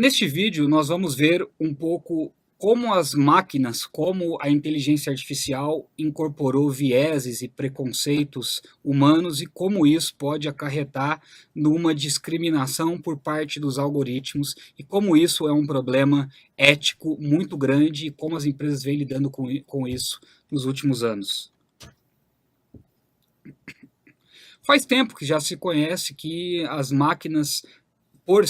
Neste vídeo, nós vamos ver um pouco como as máquinas, como a inteligência artificial incorporou vieses e preconceitos humanos e como isso pode acarretar numa discriminação por parte dos algoritmos e como isso é um problema ético muito grande e como as empresas vêm lidando com isso nos últimos anos. Faz tempo que já se conhece que as máquinas, por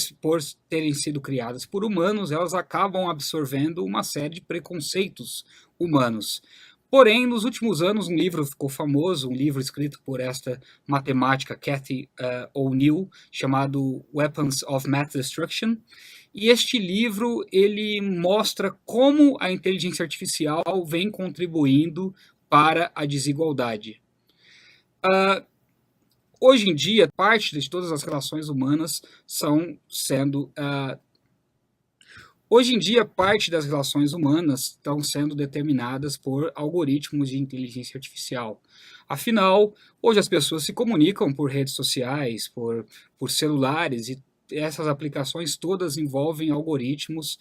terem sido criadas por humanos, elas acabam absorvendo uma série de preconceitos humanos. Porém, nos últimos anos, um livro ficou famoso, um livro escrito por esta matemática Cathy O'Neil, chamado Weapons of Math Destruction. E este livro ele mostra como a inteligência artificial vem contribuindo para a desigualdade. Hoje em dia, parte de todas as relações humanas estão sendo determinadas por algoritmos de inteligência artificial. Afinal, hoje as pessoas se comunicam por redes sociais, por celulares, e essas aplicações todas envolvem algoritmos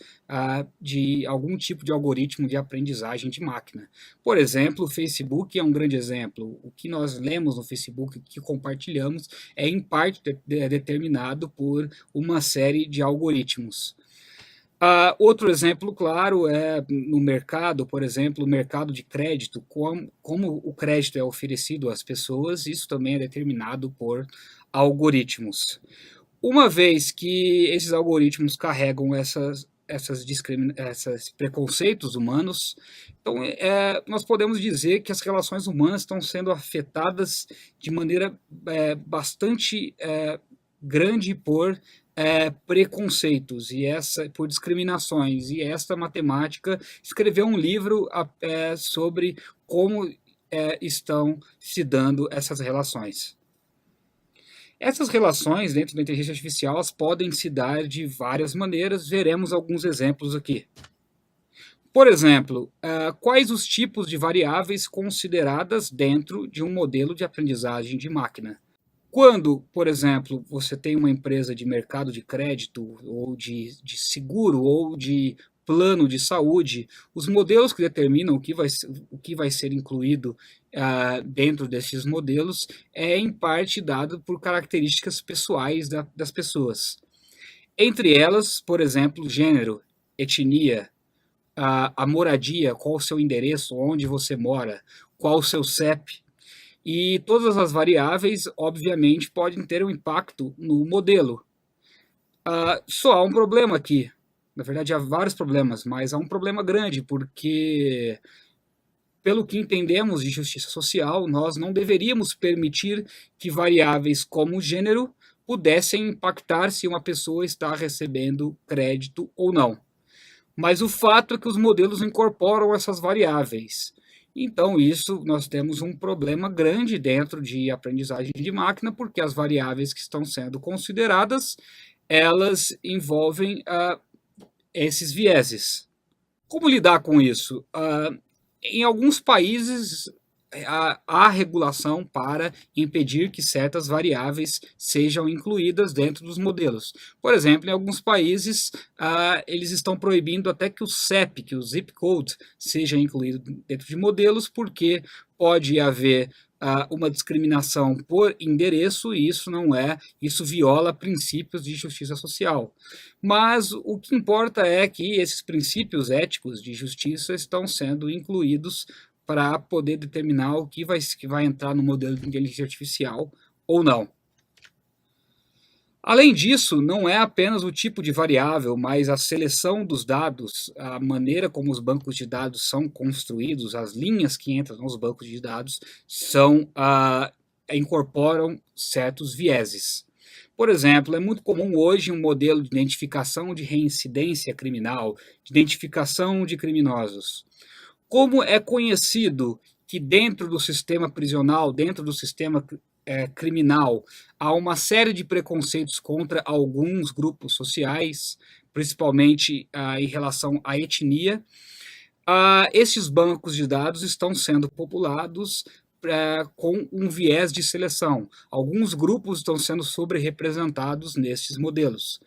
de algum tipo de algoritmo de aprendizagem de máquina. Por exemplo, o Facebook é um grande exemplo. O que nós lemos no Facebook, o que compartilhamos, é em parte determinado por uma série de algoritmos. Outro exemplo claro é no mercado, por exemplo, o mercado de crédito, como o crédito é oferecido às pessoas, isso também é determinado por algoritmos. Uma vez que esses algoritmos carregam esses preconceitos humanos, então nós podemos dizer que as relações humanas estão sendo afetadas de maneira bastante grande por preconceitos e por discriminações. E esta matemática escreveu um livro sobre como estão se dando essas relações. Essas relações dentro da inteligência artificial podem se dar de várias maneiras, veremos alguns exemplos aqui. Por exemplo, quais os tipos de variáveis consideradas dentro de um modelo de aprendizagem de máquina? Quando, por exemplo, você tem uma empresa de mercado de crédito, ou de seguro, ou de plano de saúde, os modelos que determinam o que vai ser incluído dentro desses modelos é, em parte, dado por características pessoais das pessoas. Entre elas, por exemplo, gênero, etnia, a moradia, qual o seu endereço, onde você mora, qual o seu CEP. E todas as variáveis, obviamente, podem ter um impacto no modelo. Só há um problema aqui. Na verdade, há vários problemas, mas há um problema grande, porque, pelo que entendemos de justiça social, nós não deveríamos permitir que variáveis como gênero pudessem impactar se uma pessoa está recebendo crédito ou não. Mas o fato é que os modelos incorporam essas variáveis. Então, nós temos um problema grande dentro de aprendizagem de máquina, porque as variáveis que estão sendo consideradas, elas envolvem esses vieses. Como lidar com isso? Em alguns países, há regulação para impedir que certas variáveis sejam incluídas dentro dos modelos. Por exemplo, em alguns países, eles estão proibindo até que o CEP, que o zip code, seja incluído dentro de modelos, porque pode haver uma discriminação por endereço, e isso viola princípios de justiça social. Mas o que importa é que esses princípios éticos de justiça estão sendo incluídos para poder determinar o que vai entrar no modelo de inteligência artificial ou não. Além disso, não é apenas o tipo de variável, mas a seleção dos dados, a maneira como os bancos de dados são construídos, as linhas que entram nos bancos de dados incorporam certos vieses. Por exemplo, é muito comum hoje um modelo de identificação de reincidência criminal, de identificação de criminosos. Como é conhecido que dentro do sistema prisional, dentro do sistema criminal, há uma série de preconceitos contra alguns grupos sociais, principalmente em relação à etnia, esses bancos de dados estão sendo populados com um viés de seleção. Alguns grupos estão sendo sobre-representados nesses modelos.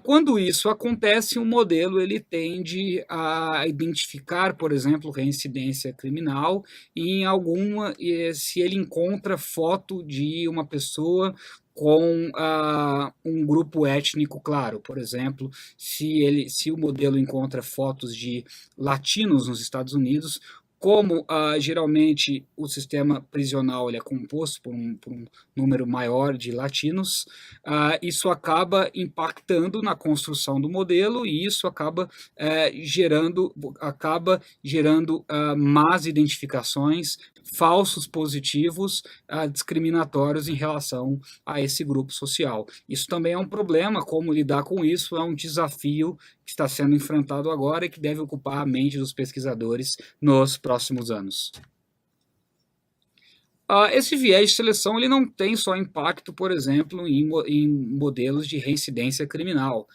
Quando isso acontece, o modelo ele tende a identificar, por exemplo, reincidência criminal em alguma, se ele encontra foto de uma pessoa com um grupo étnico claro, por exemplo, se o modelo encontra fotos de latinos nos Estados Unidos, como geralmente o sistema prisional ele é composto por um número maior de latinos, isso acaba impactando na construção do modelo e isso acaba gerando más identificações, falsos positivos discriminatórios em relação a esse grupo social. Isso também é um problema, como lidar com isso é um desafio que está sendo enfrentado agora e que deve ocupar a mente dos pesquisadores nos próximos anos. Esse viés de seleção ele não tem só impacto, por exemplo, em modelos de reincidência criminal.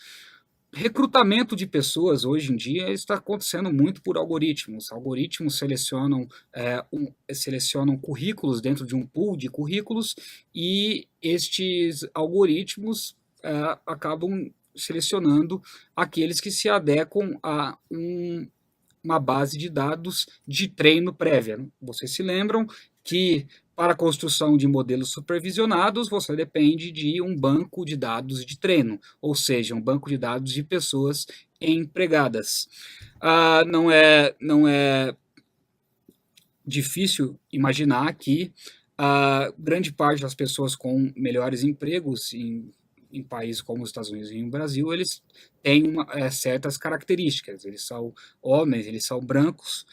Recrutamento de pessoas hoje em dia está acontecendo muito por algoritmos. Algoritmos selecionam currículos dentro de um pool de currículos e estes algoritmos acabam selecionando aqueles que se adequam a uma base de dados de treino prévia. Vocês se lembram que para a construção de modelos supervisionados, você depende de um banco de dados de treino, ou seja, um banco de dados de pessoas empregadas. Não é difícil imaginar que grande parte das pessoas com melhores empregos em países como os Estados Unidos e no Brasil, eles têm certas características. Eles são homens, eles são brancos,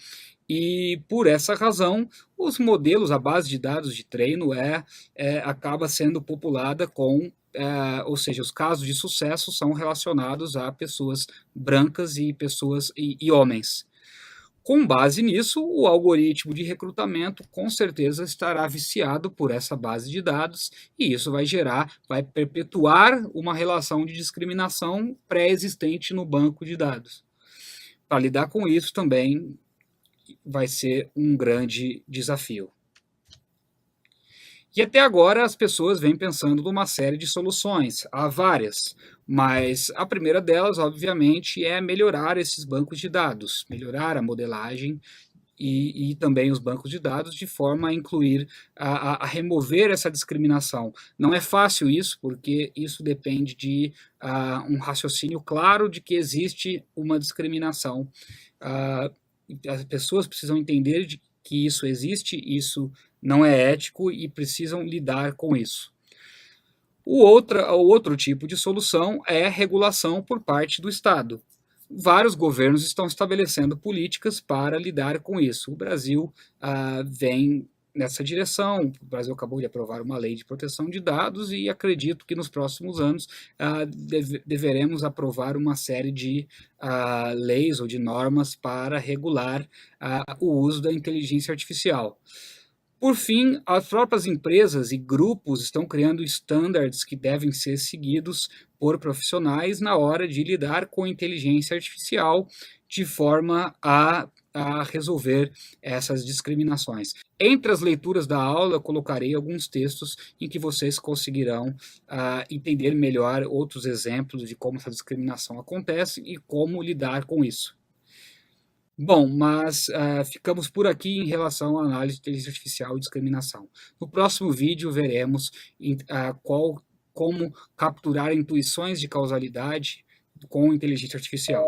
e por essa razão, os modelos, a base de dados de treino acaba sendo populada ou seja, os casos de sucesso são relacionados a pessoas brancas e homens. Com base nisso, o algoritmo de recrutamento com certeza estará viciado por essa base de dados e isso vai perpetuar uma relação de discriminação pré-existente no banco de dados. Para lidar com isso também vai ser um grande desafio. E até agora as pessoas vêm pensando numa série de soluções, há várias, mas a primeira delas, obviamente, é melhorar esses bancos de dados, melhorar a modelagem e também os bancos de dados de forma a incluir, a remover essa discriminação. Não é fácil isso, porque isso depende de um raciocínio claro de que existe uma discriminação. As pessoas precisam entender que isso existe, isso não é ético e precisam lidar com isso. O outro tipo de solução é regulação por parte do Estado. Vários governos estão estabelecendo políticas para lidar com isso. O Brasil vem nessa direção. O Brasil acabou de aprovar uma lei de proteção de dados e acredito que nos próximos anos deveremos aprovar uma série de leis ou de normas para regular o uso da inteligência artificial. Por fim, as próprias empresas e grupos estão criando estándares que devem ser seguidos por profissionais na hora de lidar com a inteligência artificial de forma a resolver essas discriminações. Entre as leituras da aula, eu colocarei alguns textos em que vocês conseguirão entender melhor outros exemplos de como essa discriminação acontece e como lidar com isso. Bom, mas ficamos por aqui em relação à análise de inteligência artificial e discriminação. No próximo vídeo veremos como capturar intuições de causalidade com inteligência artificial.